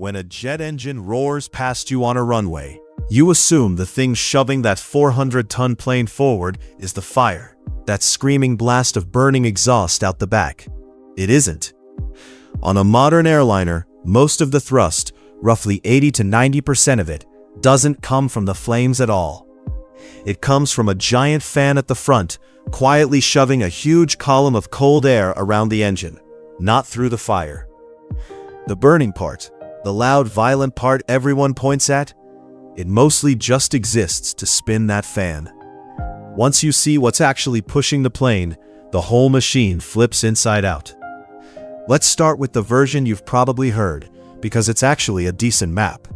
When a jet engine roars past you on a runway, you assume the thing shoving that 400-ton plane forward is the fire, that screaming blast of burning exhaust out the back. It isn't. On a modern airliner, most of the thrust, roughly 80 to 90% of it, doesn't come from the flames at all. It comes from a giant fan at the front, quietly shoving a huge column of cold air around the engine, not through the fire. The burning part, the loud, violent part everyone points at, it mostly just exists to spin that fan. Once you see what's actually pushing the plane, the whole machine flips inside out. Let's start with the version you've probably heard, because it's actually a decent map.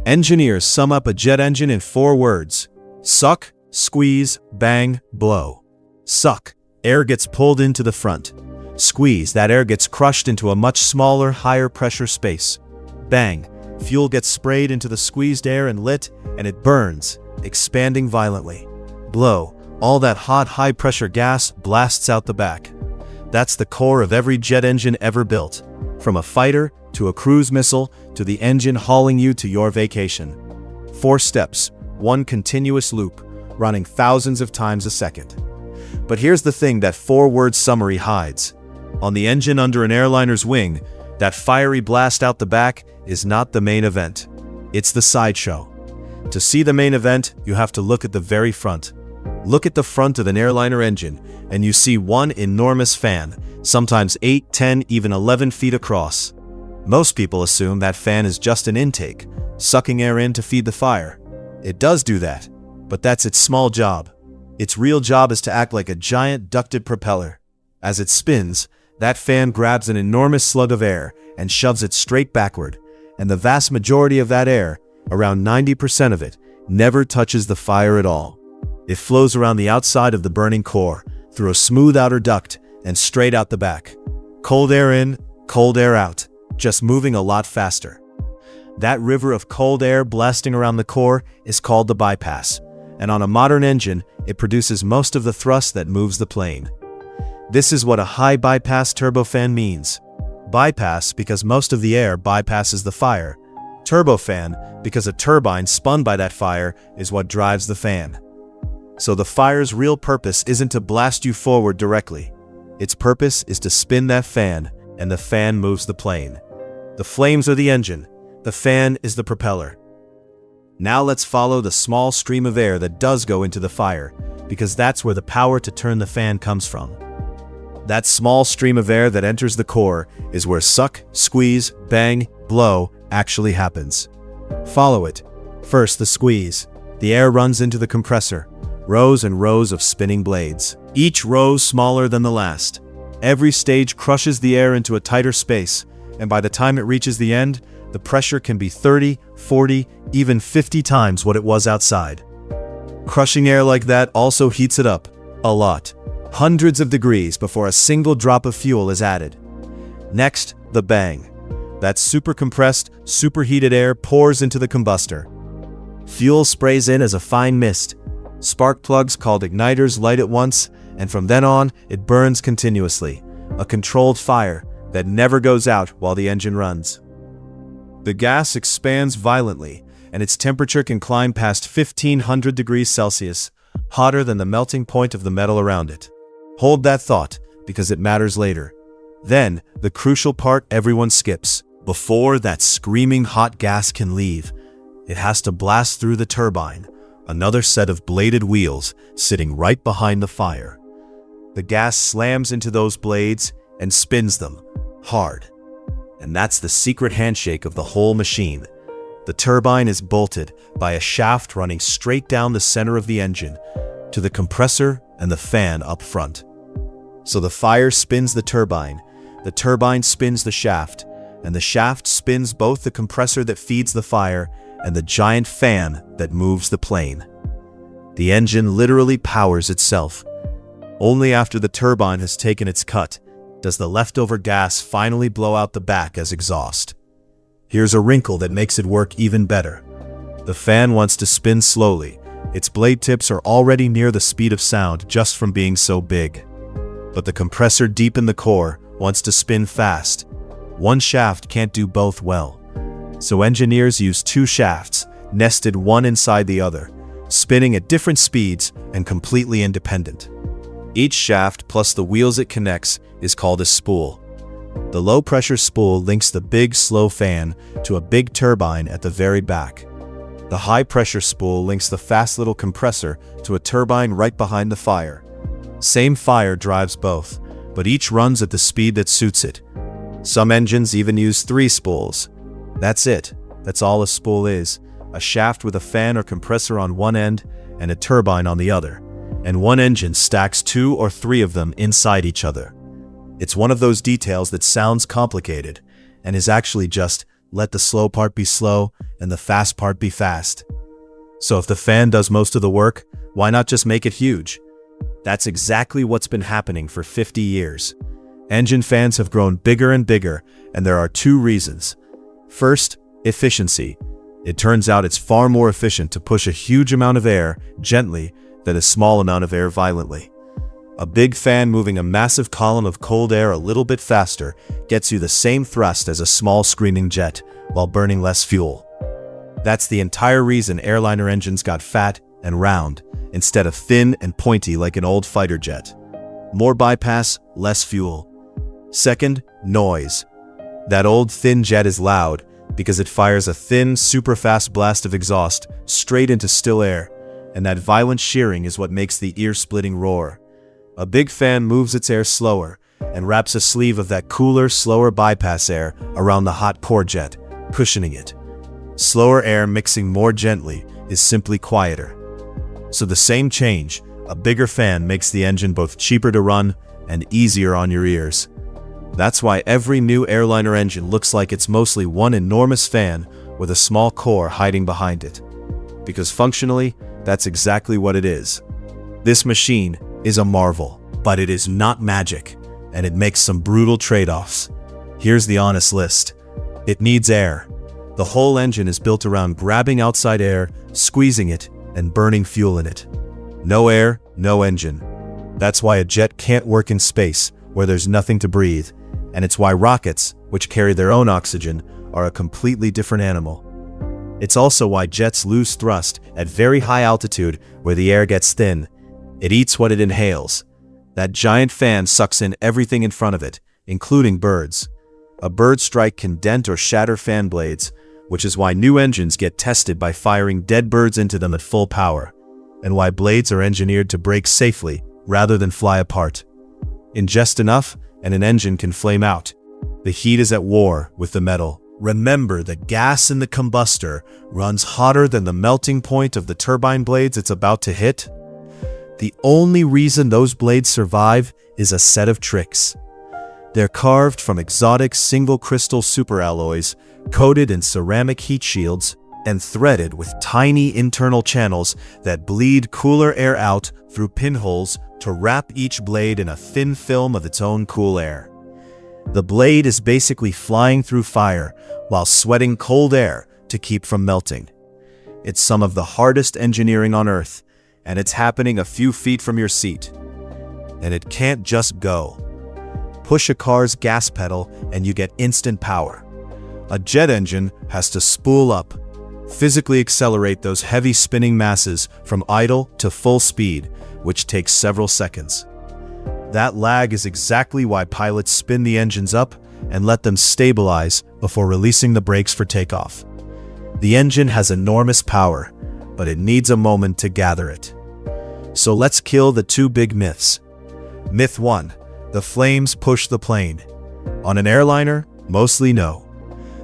Engineers sum up a jet engine in 4 words: suck, squeeze, bang, blow. Suck, air gets pulled into the front. Squeeze, that air gets crushed into a much smaller, higher pressure space. Bang, fuel gets sprayed into the squeezed air and lit, and it burns, expanding violently. Blow, all that hot, high-pressure gas blasts out the back. That's the core of every jet engine ever built, from a fighter to a cruise missile to the engine hauling you to your vacation. 4 steps, 1 continuous loop, running thousands of times a second. But here's the thing that 4-word summary hides. On the engine under an airliner's wing, that fiery blast out the back is not the main event. It's the sideshow. To see the main event, you have to look at the very front. Look at the front of an airliner engine, and you see one enormous fan, sometimes 8, 10, even 11 feet across. Most people assume that fan is just an intake, sucking air in to feed the fire. It does do that, but that's its small job. Its real job is to act like a giant ducted propeller. As it spins, that fan grabs an enormous slug of air and shoves it straight backward, and the vast majority of that air, around 90% of it, never touches the fire at all. It flows around the outside of the burning core, through a smooth outer duct, and straight out the back. Cold air in, cold air out, just moving a lot faster. That river of cold air blasting around the core is called the bypass, and on a modern engine, it produces most of the thrust that moves the plane. This is what a high bypass turbofan means. Bypass because most of the air bypasses the fire. Turbofan because a turbine spun by that fire is what drives the fan. So the fire's real purpose isn't to blast you forward directly. Its purpose is to spin that fan, and the fan moves the plane. The flames are the engine. The fan is the propeller. Now let's follow the small stream of air that does go into the fire, because that's where the power to turn the fan comes from. That small stream of air that enters the core is where suck, squeeze, bang, blow actually happens. Follow it. First, the squeeze. The air runs into the compressor. Rows and rows of spinning blades, each row smaller than the last. Every stage crushes the air into a tighter space, and by the time it reaches the end, the pressure can be 30, 40, even 50 times what it was outside. Crushing air like that also heats it up, a lot. Hundreds of degrees before a single drop of fuel is added. Next, the bang. That super compressed, superheated air pours into the combustor. Fuel sprays in as a fine mist. Spark plugs called igniters light at once, and from then on, it burns continuously. A controlled fire that never goes out while the engine runs. The gas expands violently, and its temperature can climb past 1500 degrees Celsius, hotter than the melting point of the metal around it. Hold that thought, because it matters later. Then, the crucial part everyone skips. Before that screaming hot gas can leave, it has to blast through the turbine, another set of bladed wheels sitting right behind the fire. The gas slams into those blades and spins them hard. And that's the secret handshake of the whole machine. The turbine is bolted by a shaft running straight down the center of the engine to the compressor and the fan up front. So the fire spins the turbine spins the shaft, and the shaft spins both the compressor that feeds the fire and the giant fan that moves the plane. The engine literally powers itself. Only after the turbine has taken its cut does the leftover gas finally blow out the back as exhaust. Here's a wrinkle that makes it work even better. The fan wants to spin slowly. Its blade tips are already near the speed of sound just from being so big. But the compressor deep in the core wants to spin fast. One shaft can't do both well. So engineers use two shafts, nested one inside the other, spinning at different speeds and completely independent. Each shaft plus the wheels it connects is called a spool. The low-pressure spool links the big, slow fan to a big turbine at the very back. The high-pressure spool links the fast little compressor to a turbine right behind the fire. Same fire drives both, but each runs at the speed that suits it. Some engines even use 3 spools. That's it. That's all a spool is. A shaft with a fan or compressor on one end and a turbine on the other. And one engine stacks 2 or 3 of them inside each other. It's one of those details that sounds complicated and is actually just let the slow part be slow and the fast part be fast. So if the fan does most of the work, why not just make it huge? That's exactly what's been happening for 50 years. Engine fans have grown bigger and bigger, and there are 2 reasons. First, efficiency. It turns out it's far more efficient to push a huge amount of air gently than a small amount of air violently. A big fan moving a massive column of cold air a little bit faster gets you the same thrust as a small screaming jet while burning less fuel. That's the entire reason airliner engines got fat and round instead of thin and pointy like an old fighter jet. More bypass, less fuel. Second, noise. That old thin jet is loud because it fires a thin, super fast blast of exhaust straight into still air, and that violent shearing is what makes the ear-splitting roar. A big fan moves its air slower and wraps a sleeve of that cooler, slower bypass air around the hot core jet, cushioning it. Slower air mixing more gently is simply quieter. So the same change, a bigger fan makes the engine both cheaper to run and easier on your ears. That's why every new airliner engine looks like it's mostly one enormous fan with a small core hiding behind it. Because functionally, that's exactly what it is. This machine is a marvel, but it is not magic, and it makes some brutal trade-offs. Here's the honest list. It needs air. The whole engine is built around grabbing outside air, squeezing it, and burning fuel in it. No air, no engine. That's why a jet can't work in space, where there's nothing to breathe, and it's why rockets, which carry their own oxygen, are a completely different animal. It's also why jets lose thrust at very high altitude where the air gets thin. It eats what it inhales. That giant fan sucks in everything in front of it, including birds. A bird strike can dent or shatter fan blades, which is why new engines get tested by firing dead birds into them at full power, and why blades are engineered to break safely rather than fly apart. Ingest enough, and an engine can flame out. The heat is at war with the metal. Remember, the gas in the combustor runs hotter than the melting point of the turbine blades it's about to hit. The only reason those blades survive is a set of tricks. They're carved from exotic single-crystal superalloys, coated in ceramic heat shields, and threaded with tiny internal channels that bleed cooler air out through pinholes to wrap each blade in a thin film of its own cool air. The blade is basically flying through fire while sweating cold air to keep from melting. It's some of the hardest engineering on Earth, and it's happening a few feet from your seat. And it can't just go. Push a car's gas pedal and you get instant power. A jet engine has to spool up, physically accelerate those heavy spinning masses from idle to full speed, which takes several seconds. That lag is exactly why pilots spin the engines up and let them stabilize before releasing the brakes for takeoff. The engine has enormous power, but it needs a moment to gather it. So let's kill the 2 big myths. Myth 1. The flames push the plane. On an airliner, mostly no.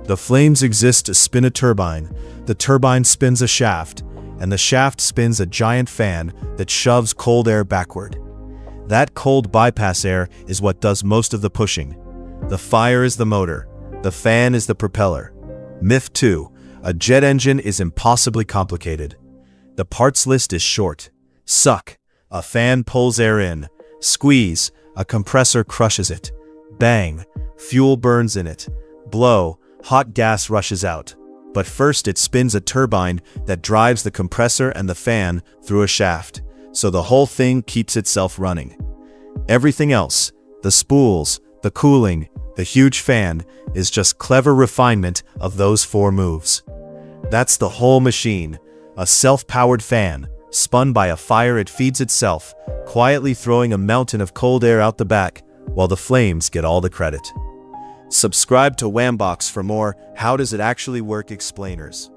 The flames exist to spin a turbine, the turbine spins a shaft, and the shaft spins a giant fan that shoves cold air backward. That cold bypass air is what does most of the pushing. The fire is the motor. The fan is the propeller. Myth 2. A jet engine is impossibly complicated. The parts list is short. Suck. A fan pulls air in. Squeeze. A compressor crushes it. Bang. Fuel burns in it. Blow. Hot gas rushes out. But first it spins a turbine that drives the compressor and the fan through a shaft, so the whole thing keeps itself running. Everything else, the spools, the cooling, The huge fan is just clever refinement of those 4 moves. That's the whole machine, a self-powered fan, spun by a fire it feeds itself, quietly throwing a mountain of cold air out the back, while the flames get all the credit. Subscribe to Whambox for more How Does It Actually Work explainers.